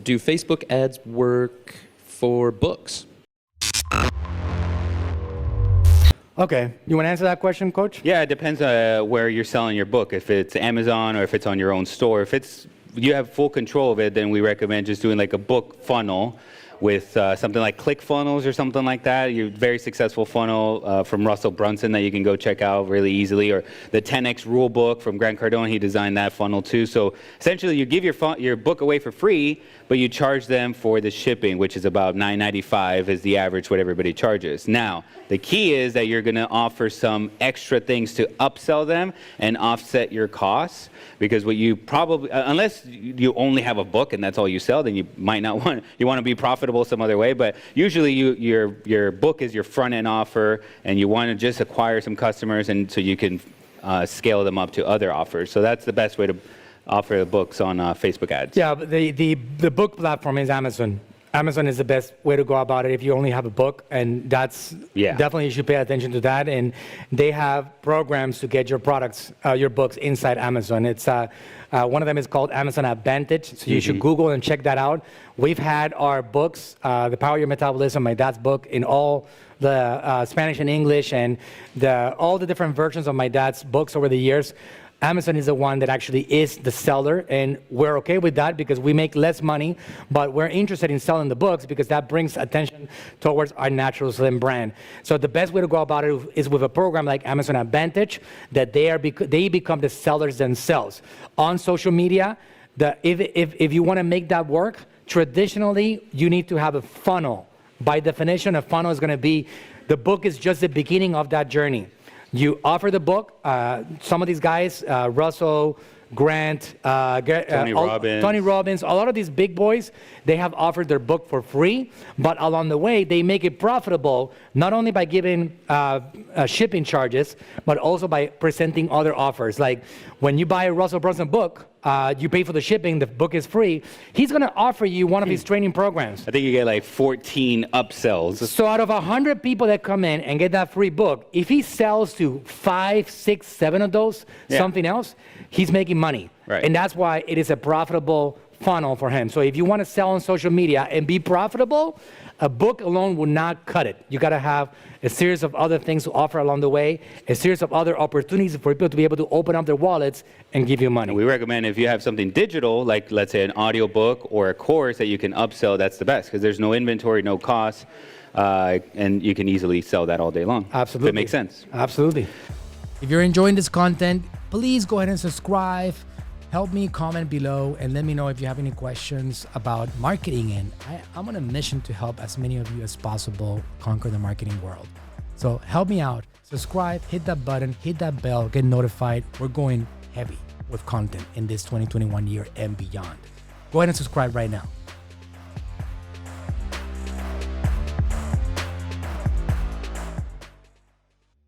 do Facebook ads work for books? Okay, you want to answer that question, Coach? Yeah, it depends where you're selling your book. If it's Amazon or if it's on your own store. If it's you have full control of it, then we recommend just doing like a book funnel with something like ClickFunnels or something like that. You're very successful funnel from Russell Brunson that you can go check out really easily, or the 10X rule book from Grant Cardone. He designed that funnel too. So essentially you give your book away for free, but you charge them for the shipping, which is about $9.95 is the average what everybody charges. Now, the key is that you're gonna offer some extra things to upsell them and offset your costs, because what you probably, unless you only have a book and that's all you sell, then you might not want, you wanna be profitable some other way, but usually your book is your front end offer and you wanna just acquire some customers and so you can scale them up to other offers. So that's the best way to offer the books on Facebook ads. Yeah, but the book platform is Amazon. Amazon is the best way to go about it if you only have a book, and that's definitely you should pay attention to that. And they have programs to get your products, your books inside Amazon. It's one of them is called Amazon Advantage, so you should Google and check that out. We've had our books, The Power of Your Metabolism, my dad's book, in all the Spanish and English, and all the different versions of my dad's books over the years. Amazon is the one that actually is the seller, and we're okay with that because we make less money, but we're interested in selling the books because that brings attention towards our Natural Slim brand. So the best way to go about it is with a program like Amazon Advantage, that they become the sellers themselves. On social media, if you want to make that work, traditionally, you need to have a funnel. By definition, a funnel is going to be, the book is just the beginning of that journey. You offer the book. Some of these guys, Russell, Grant, Tony Robbins, a lot of these big boys, they have offered their book for free, but along the way, they make it profitable, not only by giving shipping charges, but also by presenting other offers. Like when you buy a Russell Brunson book, you pay for the shipping, the book is free. He's gonna offer you one of his training programs. I think you get like 14 upsells. So out of 100 people that come in and get that free book, if he sells to 5, 6, 7 of those, something else, he's making money. Right. And that's why it is a profitable funnel for him. So if you want to sell on social media and be profitable, a book alone will not cut it. You got to have a series of other things to offer along the way, a series of other opportunities for people to be able to open up their wallets and give you money. We recommend if you have something digital, like let's say an audio book or a course that you can upsell, that's the best, because there's no inventory, no cost, and you can easily sell that all day long. Absolutely. If it makes sense. Absolutely. If you're enjoying this content, please go ahead and subscribe. Help me comment below and let me know if you have any questions about marketing. And I'm on a mission to help as many of you as possible conquer the marketing world. So help me out. Subscribe, hit that button, hit that bell, get notified. We're going heavy with content in this 2021 year and beyond. Go ahead and subscribe right now.